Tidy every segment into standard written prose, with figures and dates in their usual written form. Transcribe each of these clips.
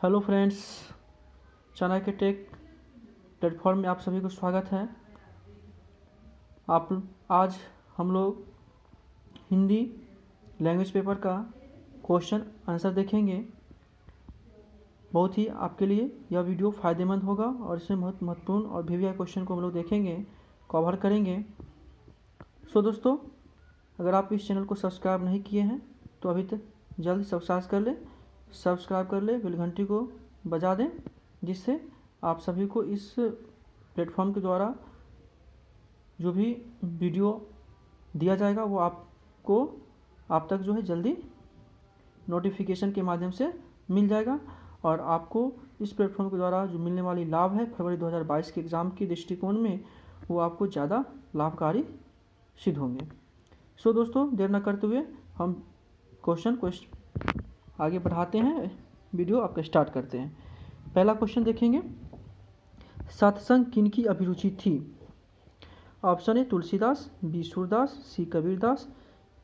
Hello friends, Chanakya take platform में आप सभी को स्वागत है। आज हम लोग हिंदी लैंग्वेज पेपर का क्वेश्चन आंसर देखेंगे। बहुत ही आपके लिए यह वीडियो फ़ायदेमंद होगा और इसमें बहुत महत्वपूर्ण और वीवीआई क्वेश्चन को हम लोग देखेंगे, कवर करेंगे। दोस्तों, अगर आप इस चैनल को सब्सक्राइब नहीं किए हैं तो अभी तक जल्द सब्सक्राइब कर ले, बेल घंटी को बजा दें, जिससे आप सभी को इस प्लेटफॉर्म के द्वारा जो भी वीडियो दिया जाएगा वो आप तक जो है जल्दी नोटिफिकेशन के माध्यम से मिल जाएगा और आपको इस प्लेटफॉर्म के द्वारा जो मिलने वाली लाभ है फरवरी 2022 के एग्ज़ाम की दृष्टिकोण में वो आपको ज़्यादा लाभकारी सिद्ध होंगे। दोस्तों, देर न करते हुए हम क्वेश्चन आगे बढ़ाते हैं, वीडियो आपका स्टार्ट करते हैं। पहला क्वेश्चन देखेंगे, सत्संग किनकी अभिरुचि थी? Option A Tulsidas, B Surdas, C Kabirdas,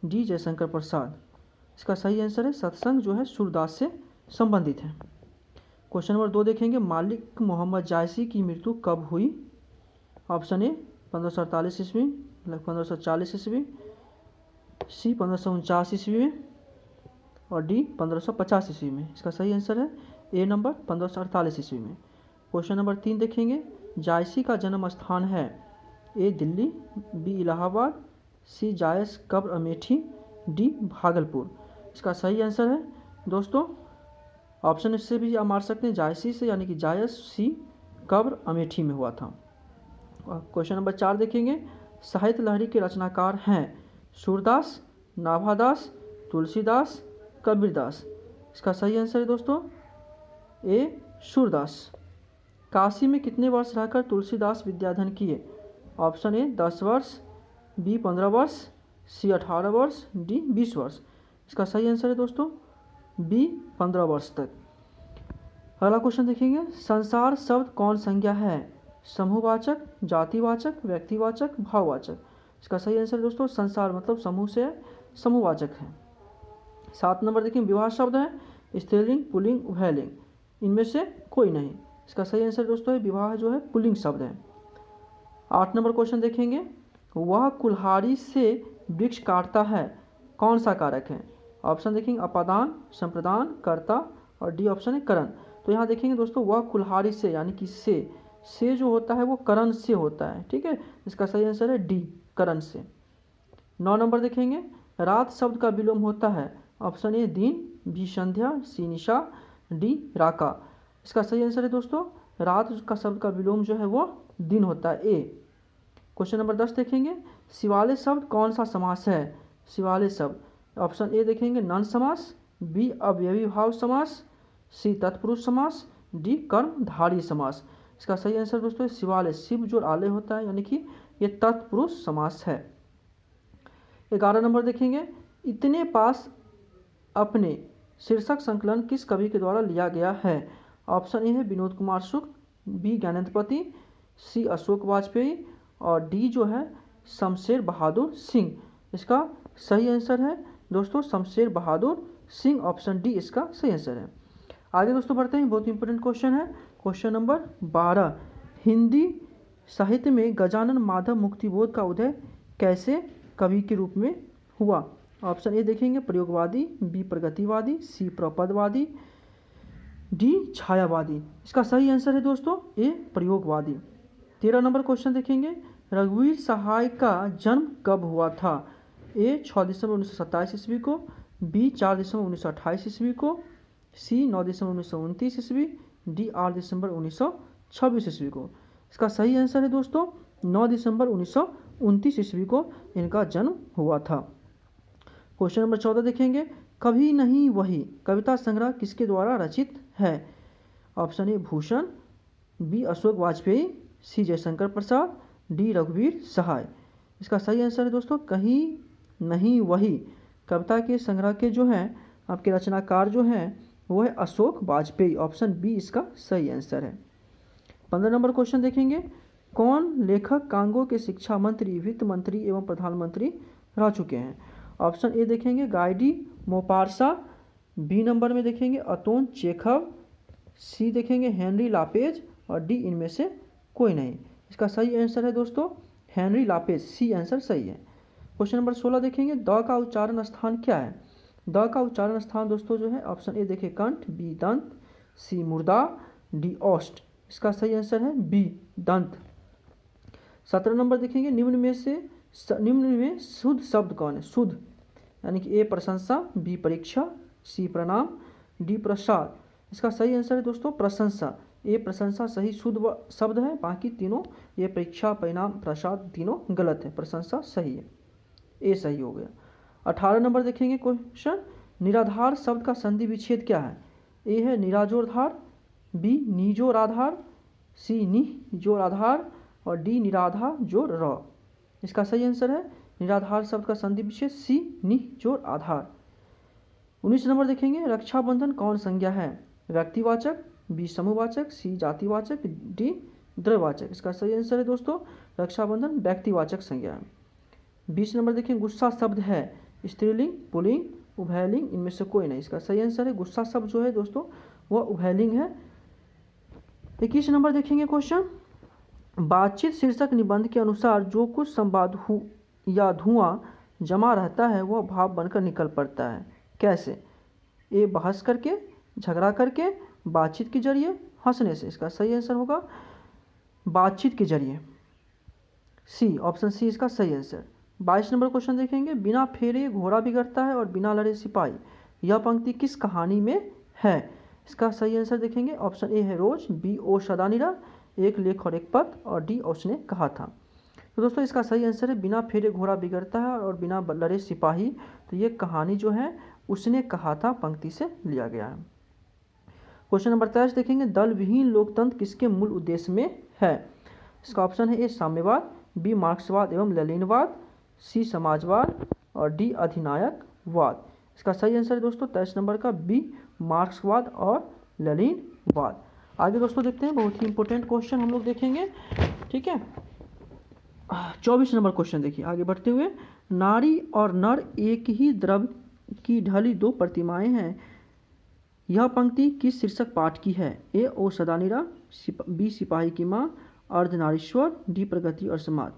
D Jaishankar Prasad. इसका सही आंसर है सत्संग जो है सूरदास से संबंधित है। क्वेश्चन नंबर 2 देखेंगे, मालिक मोहम्मद जायसी की मृत्यु कब हुई? ऑप्शन ए 1548 ईस्वी, 1540 ईस्वी, सी 1549 ईस्वी में और डी 1550 ईस्वी में। इसका सही आंसर है ए नंबर 1548 ईस्वी में। क्वेश्चन नंबर 3 देखेंगे, जायसी का जन्म स्थान है? ए दिल्ली, बी इलाहाबाद, सी जायस कब्र अमेठी, डी भागलपुर। इसका सही आंसर है दोस्तों, ऑप्शन इससे भी आप मार सकते हैं जायसी से, यानी कि जायस सी कब्र अमेठी में हुआ था। क्वेश्चन नंबर 4 देखेंगे, साहित्य लहरी के रचनाकार हैं? सूरदास, नाभादास, तुलसीदास, कबीरदास। इसका सही आंसर है दोस्तों ए सूरदास। काशी में कितने वर्ष रहकर तुलसीदास विद्याधन किए? ऑप्शन ए 10 वर्ष, बी 15 वर्ष, सी 18 वर्ष, डी 20 वर्ष। इसका सही आंसर है दोस्तों बी 15 वर्ष तक। अगला क्वेश्चन देखेंगे, संसार शब्द कौन संज्ञा है? समूहवाचक, जातिवाचक, व्यक्तिवाचक, भाववाचक। इसका सही आंसर दोस्तों संसार मतलब समूह से समूहवाचक है। 7 नंबर देखिए, विवाह शब्द है स्त्रीलिंग, पुल्लिंग, उभयलिंग, इनमें से कोई नहीं। इसका सही आंसर दोस्तों विवाह जो है पुल्लिंग शब्द है। 8 नंबर क्वेश्चन देखेंगे, वह कुल्हाड़ी से वृक्ष काटता है, कौन सा कारक है? ऑप्शन देखेंगे अपादान, संप्रदान, कर्ता और डी ऑप्शन है करण। तो यहाँ देखेंगे दोस्तों वह कुल्हाड़ी से यानी कि से जो होता है वो करण से होता है, ठीक है। इसका सही आंसर है डी करण से। 9 नंबर देखेंगे, रात शब्द का विलोम होता है? ऑप्शन ए दिन, बी संध्या, सी निशा, डी राका। इसका सही आंसर है दोस्तों रात का शब्द का विलोम जो है वो दिन होता है, ए। क्वेश्चन नंबर 10 देखेंगे, शिवालय शब्द कौन सा समास है? शिवालय शब्द ऑप्शन ए देखेंगे नन समास, बी अव्ययी भाव समास, सी तत्पुरुष समास, डी कर्मधारय समास। इसका सही आंसर दोस्तों शिवालय, शिव जो आलय होता है यानी कि ये तत्पुरुष समास है। 11 नंबर देखेंगे, इतने पास अपने शीर्षक संकलन किस कवि के द्वारा लिया गया है? ऑप्शन ए है विनोद कुमार शुक्ल, बी ज्ञानेंद्रपति, सी अशोक वाजपेयी और डी जो है शमशेर बहादुर सिंह। इसका सही आंसर है दोस्तों शमशेर बहादुर सिंह, ऑप्शन डी इसका सही आंसर है। आगे दोस्तों बढ़ते हैं, बहुत इंपॉर्टेंट क्वेश्चन है। क्वेश्चन नंबर 12, हिंदी साहित्य में गजानन माधव मुक्तिबोध का उदय कैसे कवि के रूप में हुआ? ऑप्शन ए देखेंगे प्रयोगवादी, बी प्रगतिवादी, सी प्रपदवादी, डी छायावादी। इसका सही आंसर है दोस्तों ए प्रयोगवादी। 13 नंबर क्वेश्चन देखेंगे, रघुवीर सहाय का जन्म कब हुआ था? ए 6 दिसंबर 1927 ईस्वी को, बी 4 दिसंबर 1928 ईस्वी को, सी 9 दिसंबर 1929 ईस्वी, डी 8 दिसंबर 1926 ईस्वी को। इसका सही आंसर है दोस्तों 9 दिसंबर 1929 ईस्वी को इनका जन्म हुआ था। क्वेश्चन नंबर 14 देखेंगे, कभी नहीं वही कविता संग्रह किसके द्वारा रचित है? Option A Bhushan, B Ashok Vajpeyi, C Jaishankar Prasad, D रघुवीर सहाय। इसका सही आंसर है दोस्तों कहीं नहीं वही कविता के संग्रह के जो हैं आपके रचनाकार जो हैं वो है अशोक वाजपेयी, ऑप्शन बी इसका सही आंसर है। 15 नंबर क्वेश्चन देखेंगे, कौन लेखक कांगो के शिक्षा मंत्री, वित्त मंत्री एवं प्रधानमंत्री रह चुके हैं? ऑप्शन ए देखेंगे गाइडी मोपारसा, बी नंबर में देखेंगे अतोन चेखव, सी देखेंगे हेनरी लापेज और डी इनमें से कोई नहीं। इसका सही आंसर है दोस्तों हेनरी लापेज, सी आंसर सही है। क्वेश्चन नंबर 16 देखेंगे द का उच्चारण स्थान क्या है। द का उच्चारण स्थान दोस्तों जो है ऑप्शन ए देखिए कंठ, बी दंत, सी मुर्दा, डी ओष्ठ। इसका सही आंसर है बी दंत। 17 नंबर देखेंगे निम्न में शुद्ध शब्द कौन है। शुद्ध यानी कि ए प्रशंसा, बी परीक्षा, सी प्रणाम, डी प्रसाद। इसका सही आंसर है दोस्तों प्रशंसा। ए प्रशंसा सही शुद्ध शब्द है, बाकी तीनों ये परीक्षा, परिणाम, प्रसाद तीनों गलत है, प्रशंसा सही है, ए सही हो गया। 18 नंबर देखेंगे क्वेश्चन निराधार शब्द का संधि विच्छेद क्या है। ए है निराजोरधार, बी निजोराधार, सी निजोराधार और डी निराधा जोर र। इसका सही आंसर है निराधार शब्द का संधि विच्छेद सी निजोर आधार। 19 नंबर देखेंगे रक्षाबंधन कौन संज्ञा है। व्यक्तिवाचक, बी समूहवाचक, सी जातिवाचक, डी द्रव्यवाचक। इसका सही आंसर है दोस्तों रक्षाबंधन व्यक्तिवाचक संज्ञा है। 20 नंबर देखेंगे गुस्सा शब्द है स्त्रीलिंग, पुल्लिंग, उभयलिंग, इनमें से कोई नहीं। इसका सही आंसर है गुस्सा शब्द जो है दोस्तों वह उभयलिंग है। 21 नंबर देखेंगे क्वेश्चन बातचीत शीर्षक निबंध के अनुसार जो कुछ संवाद या धुआं जमा रहता है वह भाव बनकर निकल पड़ता है। कैसे। ए बहस करके, झगड़ा करके, बातचीत के जरिए, हंसने से। इसका सही आंसर होगा बातचीत के जरिए, सी ऑप्शन सी इसका सही आंसर। 22 नंबर क्वेश्चन देखेंगे बिना फेरे घोड़ा बिगड़ता है और बिना लड़े सिपाही। यह पंक्ति किस कहानी में है। इसका सही आंसर देखेंगे ऑप्शन ए है रोज, बी ओ सदानीरा, एक लेख और एक पद और डी उसने कहा था। तो दोस्तों इसका सही आंसर है बिना फेरे घोड़ा बिगड़ता है और बिना लड़े सिपाही। तो ये कहानी जो है उसने कहा था पंक्ति से लिया गया है। क्वेश्चन नंबर 23 देखेंगे दल विहीन लोकतंत्र किसके मूल उद्देश्य में है। इसका ऑप्शन है ए साम्यवाद, बी मार्क्सवाद एवं लेनिनवाद, सी समाजवाद और डी अधिनायकवाद। इसका सही आंसर है दोस्तों 23 नंबर का बी मार्क्सवाद और लेनिनवाद। आगे दोस्तों देखते हैं बहुत ही इंपॉर्टेंट क्वेश्चन हम लोग देखेंगे, ठीक है। 24 नंबर क्वेश्चन देखिए आगे बढ़ते हुए नारी और नर एक ही द्रव्य की ढली दो प्रतिमाएं हैं। यह पंक्ति किस शीर्षक पाठ की है। ए ओ सदानीरा, बी सिपाही की माँ, अर्धनारीश्वर, डी प्रगति और समाज।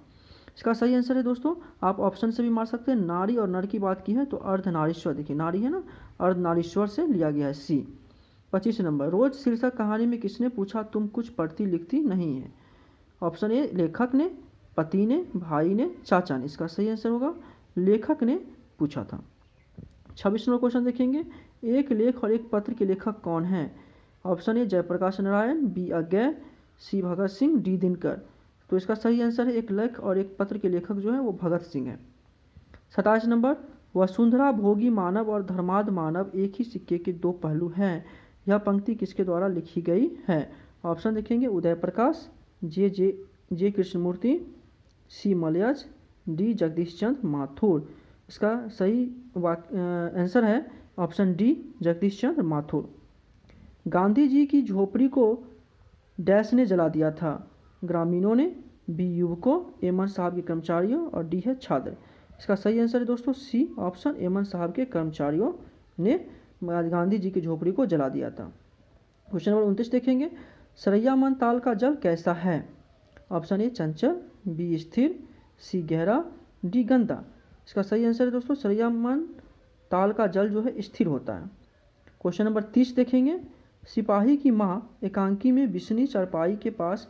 इसका सही आंसर है दोस्तों आप ऑप्शन से भी मार सकते हैं। नारी और नर की बात की है तो अर्धनारीश्वर, देखिए नारी है ना, अर्धनारीश्वर से लिया गया है सी। 25 नंबर रोज शीर्षक कहानी में किसने पूछा तुम कुछ पढ़ती लिखती नहीं है। ऑप्शन ए लेखक ने, पति ने, भाई ने, चाचा ने। इसका सही आंसर होगा लेखक ने पूछा था। 26 नंबर क्वेश्चन देखेंगे एक लेख और एक पत्र के लेखक कौन हैं। Option A Jayaprakash Narayan, B Agyeya, C Bhagat Singh, D Dinkar. तो इसका सही आंसर है एक लेख और एक पत्र के लेखक जो है वो भगत सिंह है। 27 नंबर वसुंधरा भोगी मानव और धर्माद मानव एक ही सिक्के के दो पहलू हैं। यह पंक्ति किसके द्वारा लिखी गई है। ऑप्शन देखेंगे उदय प्रकाश, जे कृष्णमूर्ति, सी मलयज, डी जगदीश चंद्र माथुर। इसका सही आंसर है ऑप्शन डी जगदीश चंद्र माथुर। गांधी जी की झोपड़ी को डैश ने जला दिया था। ग्रामीणों ने, बी युवकों, एमन साहब के कर्मचारियों और डी है छात्र। इसका सही आंसर है दोस्तों सी ऑप्शन एमन साहब के कर्मचारियों ने गांधी जी की झोपड़ी को जला दिया था। क्वेश्चन नंबर 29 देखेंगे सरैयामन ताल का जल कैसा है। ऑप्शन ए चंचल, बी स्थिर, सी गहरा, डी गंदा। इसका सही आंसर है दोस्तों सरैयामन ताल का जल जो है स्थिर होता है। क्वेश्चन नंबर 30 देखेंगे सिपाही की माँ एकांकी में बिसनी चारपाई के पास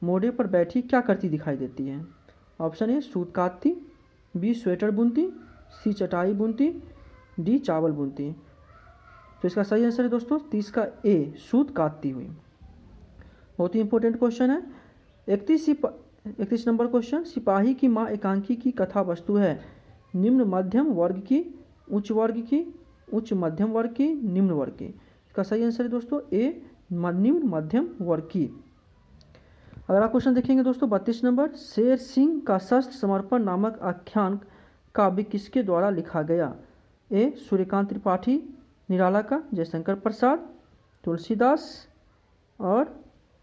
मोड़े पर बैठी क्या करती दिखाई देती है। ऑप्शन ए सूत काटती, बी स्वेटर बुनती, सी चटाई बुनती, डी चावल बुनती। तो इसका सही आंसर है दोस्तों 30 का ए सूत काटती हुई। बहुत ही इंपॉर्टेंट क्वेश्चन है। 31 नंबर क्वेश्चन सिपाही की माँ एकांकी की कथा वस्तु है निम्न मध्यम वर्ग की, उच्च वर्ग की, उच्च मध्यम वर्ग की, निम्न वर्ग की। इसका सही आंसर है दोस्तों ए निम्न मध्यम वर्ग की। अगला क्वेश्चन देखेंगे दोस्तों 32 नंबर शेर सिंह का शस्त्र समर्पण नामक आख्यान काव्य किसके द्वारा लिखा गया। ए सूर्यकांत त्रिपाठी, निराला का जयशंकर प्रसाद, तुलसीदास और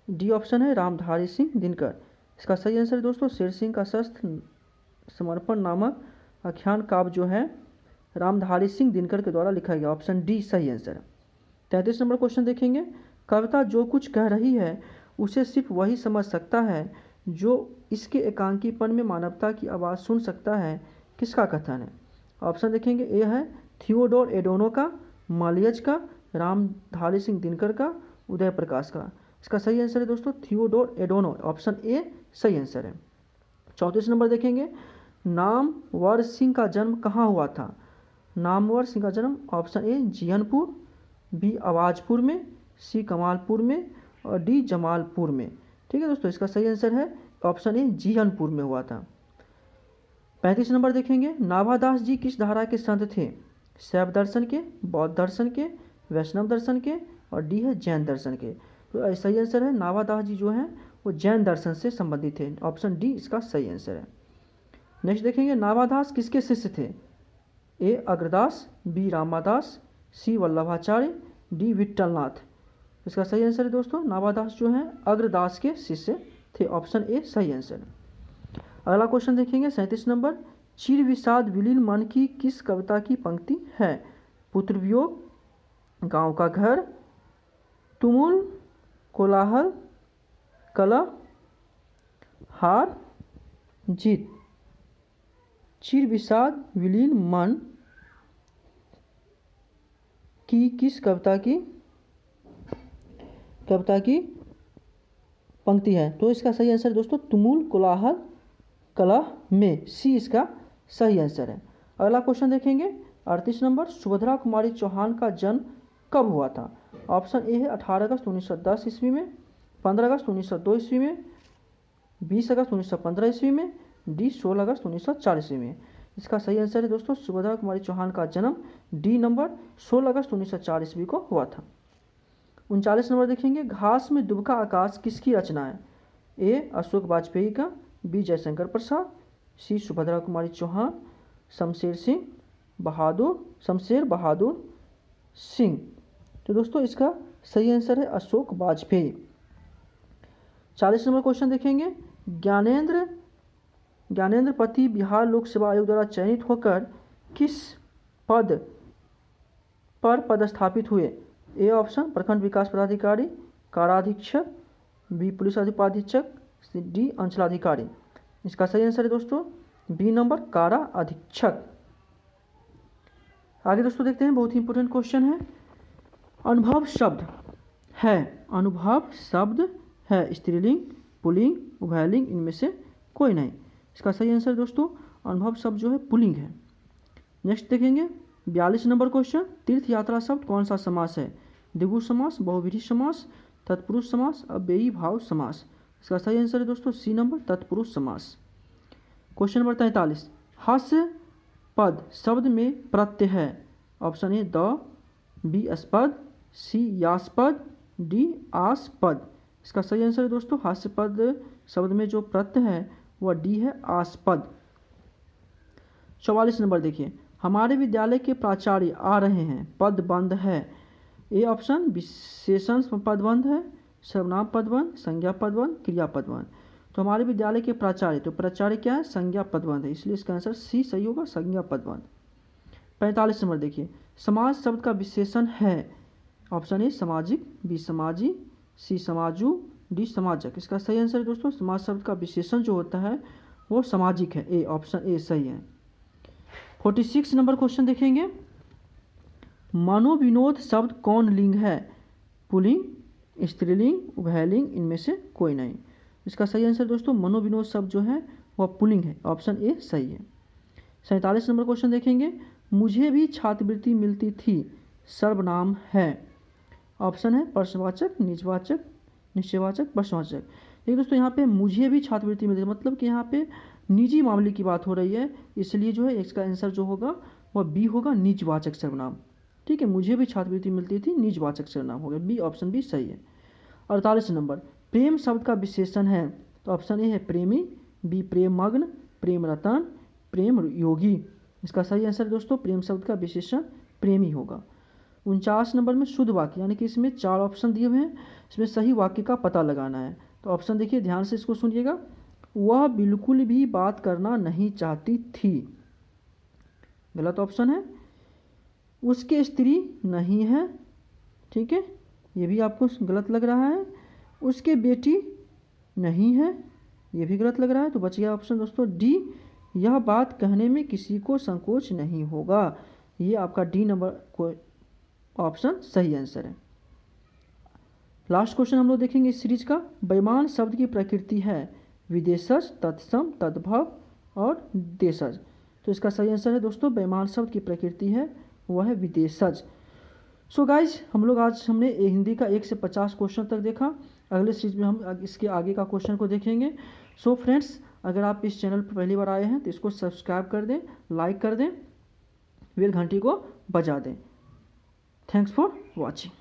डी ऑप्शन है रामधारी सिंह दिनकर। इसका सही आंसर है दोस्तों शेर सिंह का शस्त्र समर्पण नामक आख्यान काव्य जो है रामधारी सिंह दिनकर के द्वारा लिखा गया। ऑप्शन डी सही आंसर है। 33 नंबर क्वेश्चन देखेंगे कविता जो कुछ कह रही है उसे सिर्फ वही समझ सकता है जो इसके एकांकीपन में मानवता की आवाज़ सुन सकता है। किसका कथन है? ऑप्शन देखेंगे, ए है थियोडोर एडोनो का, मालियज का, रामधारी सिंह दिनकर का, उदय प्रकाश का। इसका सही आंसर है दोस्तों थियोडोर एडोनो, ऑप्शन ए सही आंसर है। 34 नंबर देखेंगे, नामवर सिंह का जन्म कहाँ हुआ था? नामवर सिंह का जन्म ऑप्शन ए जीहनपुर, बी आवाजपुर में, सी कमालपुर में और डी जमालपुर में। ठीक है दोस्तों, इसका सही आंसर है ऑप्शन ए जीहनपुर में हुआ था। 35 नंबर देखेंगे, नाभादास जी किस धारा के संत थे? शैव दर्शन के, बौद्ध दर्शन के, वैष्णव दर्शन के और डी है जैन दर्शन के। तो सही आंसर है नाभादास जी जो हैं वो जैन दर्शन से संबंधित थे, ऑप्शन डी इसका सही आंसर है। नेक्स्ट देखेंगे, नाभादास किसके शिष्य थे? ए अग्रदास, बी रामादास, सी वल्लभाचार्य, डी विट्ठलनाथ। इसका सही आंसर है दोस्तों नाभादास जो हैं अग्रदास के शिष्य थे, ऑप्शन ए सही आंसर। अगला क्वेश्चन देखेंगे 37 नंबर, चिर विषाद विलीन मन की किस कविता की पंक्ति है? पुत्र वियोग, गांव का घर, तुमुल, कोलाहल, कलह, हार, जीत। चिर विषाद विलीन मन की किस कविता की पंक्ति है? तो इसका सही आंसर दोस्तों तुमुल, कोलाहल, कलह में, सी इसका सही आंसर है। अगला क्वेश्चन देखेंगे 38 नंबर, सुभद्रा कुमारी चौहान का जन्म कब हुआ था? ऑप्शन ए है 18 अगस्त 1910 ईस्वी में, 15 अगस्त 1902 ईस्वी में, 20 अगस्त 1915 ईस्वी में, डी 16 अगस्त 1904 ईस्वी में। इसका सही आंसर है दोस्तों सुभद्रा कुमारी चौहान का जन्म डी नंबर 16 अगस्त 1904 ईस्वी को हुआ था। 39 नंबर देखेंगे, घास में दुबका आकाश किसकी रचना है? ए अशोक वाजपेयी का, बी जयशंकर प्रसाद, सी सुभद्रा कुमारी चौहान, शमशेर बहादुर सिंह। तो दोस्तों इसका सही आंसर है अशोक वाजपेयी। 40 नंबर क्वेश्चन देखेंगे, ज्ञानेंद्र पति बिहार लोक सेवा आयोग द्वारा चयनित होकर किस पद पर पदस्थापित हुए? ए ऑप्शन प्रखंड विकास पदाधिकारी, काराधीक्षक, बी पुलिस उपाधीक्षक, डी अंचलाधिकारी। इसका सही आंसर है दोस्तों बी नंबर कारा अधीक्षक। आगे दोस्तों देखते हैं, बहुत ही इंपॉर्टेंट क्वेश्चन है। अनुभव शब्द है स्त्रीलिंग, पुल्लिंग, उभयलिंग, इनमें से कोई नहीं। इसका सही आंसर दोस्तों अनुभव शब्द जो है पुल्लिंग है। नेक्स्ट देखेंगे 42 नंबर क्वेश्चन, तीर्थ यात्रा शब्द कौन सा समास है? द्विगु समास, बहुव्रीहि समास, तत्पुरुष समास, अव्ययी भाव समास। इसका सही आंसर है दोस्तों सी नंबर तत्पुरुष समास। क्वेश्चन नंबर 43, हास्य पद शब्द में प्रत्यय है? ऑप्शन ए द, बी अस्पद, सी यास्पद, डी आस्पद। इसका सही आंसर है दोस्तों हास्य पद शब्द में जो प्रत्यय है वह डी है आस्पद। 44 नंबर देखिए, हमारे विद्यालय के प्राचार्य आ रहे हैं पद बंध है। ए ऑप्शन विशेषण पदबंध है, सर्वनाम पदबंध, संज्ञा पदबंध, क्रिया पदबंध। तो हमारे विद्यालय के प्राचार्य, तो प्राचार्य क्या है? संज्ञा पदबंध है, इसलिए इसका आंसर सी सही होगा, संज्ञा पदबंध। 45 नंबर देखिए, समाज शब्द का विशेषण है? ऑप्शन ए सामाजिक, बी समाजी, सी समाजू, डी समाजक। इसका सही आंसर है दोस्तों समाज शब्द का विशेषण जो होता है वो सामाजिक है, ए ऑप्शन ए सही है। 46 नंबर क्वेश्चन देखेंगे, मनोविनोद शब्द कौन लिंग है? पुल्लिंग, स्त्रीलिंग, उभयलिंग, इनमें से कोई नहीं। इसका सही आंसर दोस्तों मनोविनोद शब्द जो है वह पुल्लिंग है, ऑप्शन ए सही है। 47 नंबर क्वेश्चन देखेंगे, मुझे भी छात्रवृत्ति मिलती थी सर्वनाम है? ऑप्शन है प्रश्नवाचक, निजवाचक, निश्चयवाचक, प्रश्नवाचक। देखिए दोस्तों यहाँ पे मुझे भी छात्रवृत्ति मिलती है मतलब कि यहाँ पे निजी मामले की बात हो रही है, इसलिए जो है इसका आंसर जो होगा वह बी होगा, निजवाचक सर्वनाम। ठीक है, मुझे भी छात्रवृत्ति मिलती थी निजवाचक सर्वनाम हो गया, बी ऑप्शन बी सही है। 48 नंबर, प्रेम शब्द का विशेषण है? तो ऑप्शन ए है प्रेमी, बी प्रेममग्न, प्रेम रतन, प्रेम योगी। इसका सही आंसर दोस्तों प्रेम शब्द का विशेषण प्रेमी होगा। 49 नंबर में शुद्ध वाक्य, यानी कि इसमें 4 ऑप्शन दिए हुए हैं, इसमें सही वाक्य का पता लगाना है। तो ऑप्शन देखिए ध्यान से इसको सुनिएगा, वह बिल्कुल भी बात करना नहीं चाहती थी, गलत ऑप्शन है। उसके स्त्री नहीं है, ठीक है, ये भी आपको गलत लग रहा है। उसके बेटी नहीं है, ये भी गलत लग रहा है। तो बच गया ऑप्शन दोस्तों डी, यह बात कहने में किसी को संकोच नहीं होगा। ये आपका डी नंबर को ऑप्शन सही आंसर है। लास्ट क्वेश्चन हम लोग देखेंगे इस सीरीज का। बेईमान शब्द की प्रकृति है विदेशज, तत्सम, तद्भव और देशज। तो इसका सही आंसर है दोस्तों, बेईमान शब्द की प्रकृति है वह है विदेशज। सो गाइज, हम लोग आज हमने हिंदी का 1 से 50 क्वेश्चन तक देखा। अगले सीरीज में हम इसके आगे का क्वेश्चन को देखेंगे। सो फ्रेंड्स, अगर आप इस चैनल पर पहली बार आए हैं तो इसको सब्सक्राइब कर दें, लाइक कर दें, बेल घंटी को बजा दें। Thanks for watching.